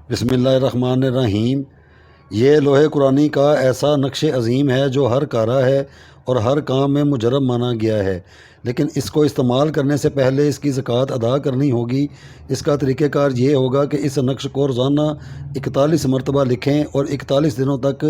بسم اللہ الرحمن الرحیم۔ یہ لوح قرآنی کا ایسا نقش عظیم ہے جو ہر کارا ہے اور ہر کام میں مجرب مانا گیا ہے، لیکن اس کو استعمال کرنے سے پہلے اس کی زکوٰۃ ادا کرنی ہوگی۔ اس کا طریقہ کار یہ ہوگا کہ اس نقش کو روزانہ 41 مرتبہ لکھیں اور 41 دنوں تک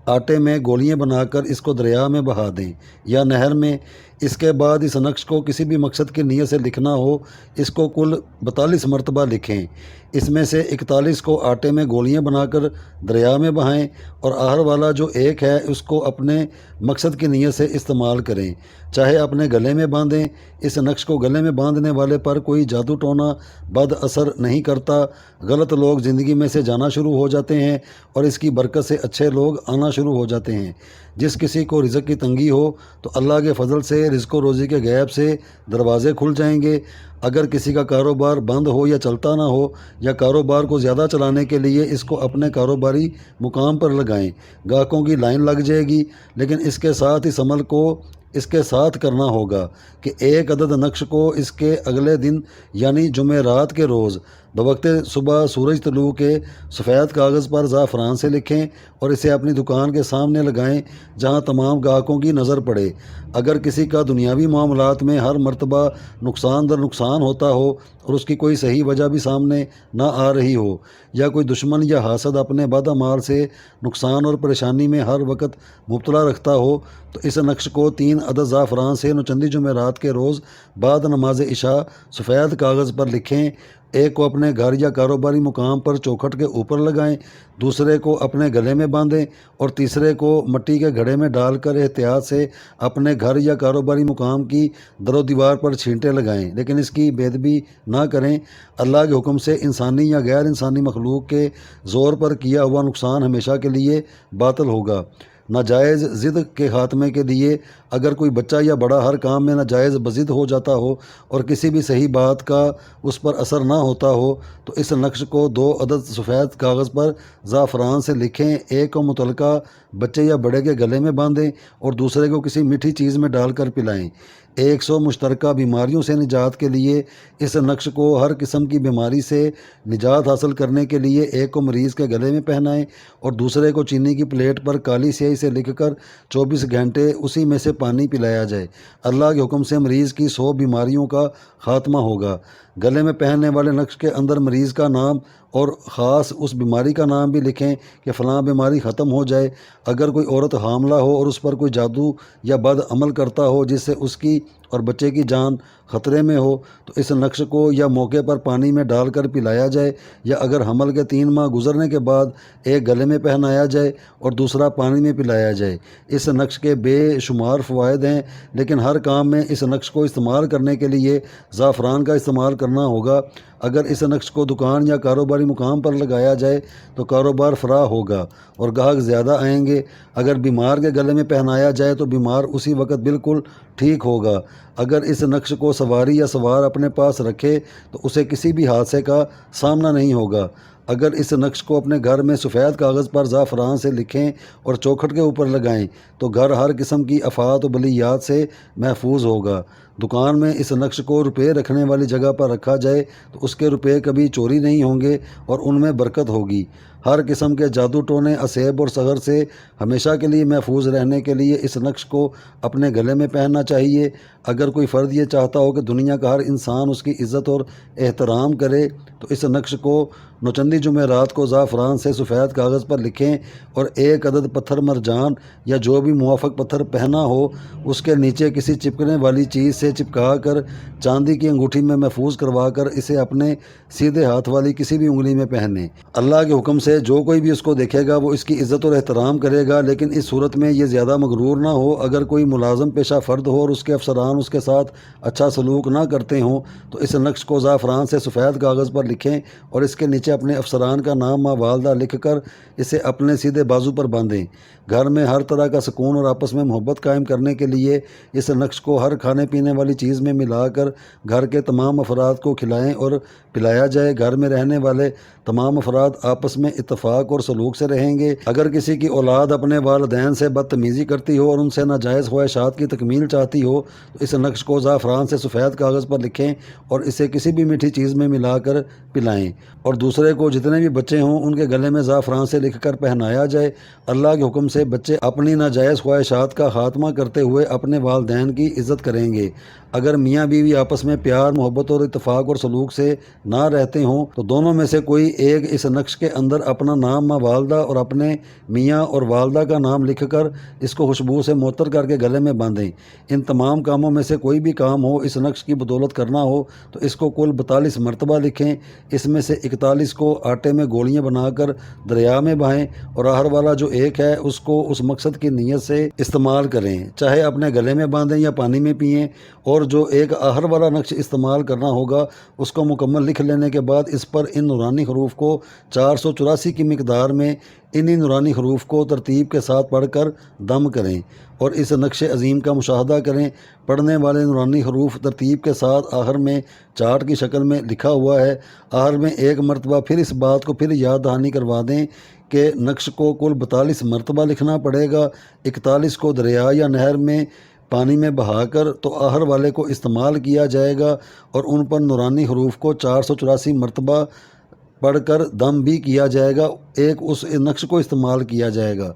آٹے میں گولیاں بنا کر اس کو دریا میں بہا دیں یا نہر میں۔ اس کے بعد اس نقش کو کسی بھی مقصد کی نیت سے لکھنا ہو، اس کو کل 42 مرتبہ لکھیں۔ اس میں سے 41 کو آٹے میں گولیاں بنا کر دریا میں بہائیں اور آخر والا جو ایک ہے اس کو اپنے مقصد کی نیت سے استعمال کریں، چاہے اپنے گلے میں باندھیں۔ اس نقش کو گلے میں باندھنے والے پر کوئی جادو ٹونا بد اثر نہیں کرتا۔ غلط لوگ زندگی میں سے جانا شروع ہو جاتے ہیں اور اس کی برکت سے اچھے لوگ آنا شروع ہو جاتے ہیں۔ جس کسی کو رزق کی تنگی ہو تو اللہ کے فضل سے رزق و روزی کے غیب سے دروازے کھل جائیں گے۔ اگر کسی کا کاروبار بند ہو یا چلتا نہ ہو، یا کاروبار کو زیادہ چلانے کے لیے اس کو اپنے کاروباری مقام پر لگائیں، گاہکوں کی لائن لگ جائے گی۔ لیکن اس کے ساتھ اس عمل کو اس کے ساتھ کرنا ہوگا کہ ایک عدد نقش کو اس کے اگلے دن یعنی جمعرات کے روز بوقت صبح سورج طلوع کے سفید کاغذ پر زعفران سے لکھیں اور اسے اپنی دکان کے سامنے لگائیں جہاں تمام گاہکوں کی نظر پڑے۔ اگر کسی کا دنیاوی معاملات میں ہر مرتبہ نقصان در نقصان ہوتا ہو اور اس کی کوئی صحیح وجہ بھی سامنے نہ آ رہی ہو، یا کوئی دشمن یا حاسد اپنے بد اعمال سے نقصان اور پریشانی میں ہر وقت مبتلا رکھتا ہو، تو اس نقش کو 3 عدد زعفران سے نوچندی جمعرات کے روز بعد نماز عشاء سفید کاغذ پر لکھیں۔ ایک کو اپنے گھر یا کاروباری مقام پر چوکھٹ کے اوپر لگائیں، دوسرے کو اپنے گلے میں باندھیں اور تیسرے کو مٹی کے گھڑے میں ڈال کر احتیاط سے اپنے گھر یا کاروباری مقام کی در و دیوار پر چھینٹیں لگائیں، لیکن اس کی بے ادبی نہ کریں۔ اللہ کے حکم سے انسانی یا غیر انسانی مخلوق کے زور پر کیا ہوا نقصان ہمیشہ کے لیے باطل ہوگا۔ ناجائز ضد کے خاتمے کے لیے اگر کوئی بچہ یا بڑا ہر کام میں ناجائز بضد ہو جاتا ہو اور کسی بھی صحیح بات کا اس پر اثر نہ ہوتا ہو، تو اس نقش کو 2 عدد سفید کاغذ پر زعفران سے لکھیں۔ ایک کو متعلقہ بچے یا بڑے کے گلے میں باندھیں اور دوسرے کو کسی میٹھی چیز میں ڈال کر پلائیں۔ 100 مشترکہ بیماریوں سے نجات کے لیے اس نقش کو ہر قسم کی بیماری سے نجات حاصل کرنے کے لیے ایک کو مریض کے گلے میں پہنائیں اور دوسرے کو چینی کی پلیٹ پر کالی سیاہی سے لکھ کر 24 گھنٹے اسی میں سے پانی پلایا جائے۔ اللہ کے حکم سے مریض کی 100 بیماریوں کا خاتمہ ہوگا۔ گلے میں پہننے والے نقش کے اندر مریض کا نام اور خاص اس بیماری کا نام بھی لکھیں کہ فلاں بیماری ختم ہو جائے۔ اگر کوئی عورت حاملہ ہو اور اس پر کوئی جادو یا بد عمل کرتا ہو جس سے اس کی اور بچے کی جان خطرے میں ہو، تو اس نقش کو یا موقع پر پانی میں ڈال کر پلایا جائے، یا اگر حمل کے 3 ماہ گزرنے کے بعد ایک گلے میں پہنایا جائے اور دوسرا پانی میں پلایا جائے۔ اس نقش کے بے شمار فوائد ہیں، لیکن ہر کام میں اس نقش کو استعمال کرنے کے لیے زعفران کا استعمال کرنا ہوگا۔ اگر اس نقش کو دکان یا کاروباری مقام پر لگایا جائے تو کاروبار فراہ ہوگا اور گاہک زیادہ آئیں گے۔ اگر بیمار کے گلے میں پہنایا جائے تو بیمار اسی وقت بالکل ٹھیک ہوگا۔ اگر اس نقش کو سواری یا سوار اپنے پاس رکھے تو اسے کسی بھی حادثے کا سامنا نہیں ہوگا۔ اگر اس نقش کو اپنے گھر میں سفید کاغذ پر زعفران سے لکھیں اور چوکھٹ کے اوپر لگائیں تو گھر ہر قسم کی آفات و بلیات سے محفوظ ہوگا۔ دکان میں اس نقش کو روپے رکھنے والی جگہ پر رکھا جائے تو اس کے روپے کبھی چوری نہیں ہوں گے اور ان میں برکت ہوگی۔ ہر قسم کے جادو ٹونے، اسیب اور سحر سے ہمیشہ کے لیے محفوظ رہنے کے لیے اس نقش کو اپنے گلے میں پہننا چاہیے۔ اگر کوئی فرد یہ چاہتا ہو کہ دنیا کا ہر انسان اس کی عزت اور احترام کرے تو اس نقش کو نوچندی جمعرات کو زعفران سے سفید کاغذ پر لکھیں اور ایک عدد پتھر مرجان یا جو بھی موافق پتھر پہنا ہو اس کے نیچے کسی چپکنے والی چیز سے چپکا کر چاندی کی انگوٹھی میں محفوظ کروا کر اسے اپنے سیدھے ہاتھ والی کسی بھی انگلی میں پہنیں۔ اللہ کے حکم سے جو کوئی بھی اس کو دیکھے گا وہ اس کی عزت اور احترام کرے گا، لیکن اس صورت میں یہ زیادہ مغرور نہ ہو۔ اگر کوئی ملازم پیشہ فرد ہو اور اس کے افسران اس کے ساتھ اچھا سلوک نہ کرتے ہوں تو اس نقش کو زعفران سے سفید کاغذ پر لکھیں اور اس کے نیچے اپنے افسران کا نام و والدہ لکھ کر اسے اپنے سیدھے بازو پر باندھیں۔ گھر میں ہر طرح کا سکون اور آپس میں محبت قائم کرنے کے لیے اس نقش کو ہر کھانے پینے والی چیز میں ملا کر گھر کے تمام افراد کو کھلائیں اور پلایا جائے۔ گھر میں رہنے والے تمام افراد آپس میں اتفاق اور سلوک سے رہیں گے۔ اگر کسی کی اولاد اپنے والدین سے بدتمیزی کرتی ہو اور ان سے ناجائز خواہشات کی تکمیل چاہتی ہو تو اس نقش کو زعفران سے سفید کاغذ پر لکھیں اور اسے کسی بھی میٹھی چیز میں ملا کر پلائیں، اور دوسرے کو جتنے بھی بچے ہوں ان کے گلے میں زعفران سے لکھ کر پہنایا جائے۔ اللہ کے حکم سے بچے اپنی ناجائز خواہشات کا خاتمہ کرتے ہوئے اپنے والدین کی عزت کریں گے۔ اگر میاں بیوی آپس میں پیار، محبت اور اتفاق اور سلوک سے نہ رہتے ہوں تو دونوں میں سے کوئی ایک اس نقش کے اندر اپنا نام ماں والدہ اور اپنے میاں اور والدہ کا نام لکھ کر اس کو خوشبو سے معطر کر کے گلے میں باندھیں۔ ان تمام کاموں میں سے کوئی بھی کام ہو اس نقش کی بدولت کرنا ہو تو اس کو کل 42 مرتبہ لکھیں۔ اس میں سے 41 کو آٹے میں گولیاں بنا کر دریا میں بہائیں اور آخر والا جو ایک ہے اس کو اس مقصد کی نیت سے استعمال کریں، چاہے اپنے گلے میں باندھیں یا پانی میں پئیں، اور جو ایک آخر والا نقش استعمال کرنا ہوگا اس کو مکمل لکھ لینے کے بعد اس پر ان نورانی حروف کو 484 کی مقدار میں انہی نورانی حروف کو ترتیب کے ساتھ پڑھ کر دم کریں اور اس نقش عظیم کا مشاہدہ کریں۔ پڑھنے والے نورانی حروف ترتیب کے ساتھ آخر میں چارٹ کی شکل میں لکھا ہوا ہے۔ آخر میں ایک مرتبہ پھر اس بات کو پھر یاد دہانی کروا دیں کہ نقش کو کل 42 مرتبہ لکھنا پڑے گا۔ 41 کو دریا یا نہر میں پانی میں بہا کر تو آخر والے کو استعمال کیا جائے گا اور ان پر نورانی حروف کو 484 مرتبہ پڑھ کر دم بھی کیا جائے گا، ایک اس نقش کو استعمال کیا جائے گا۔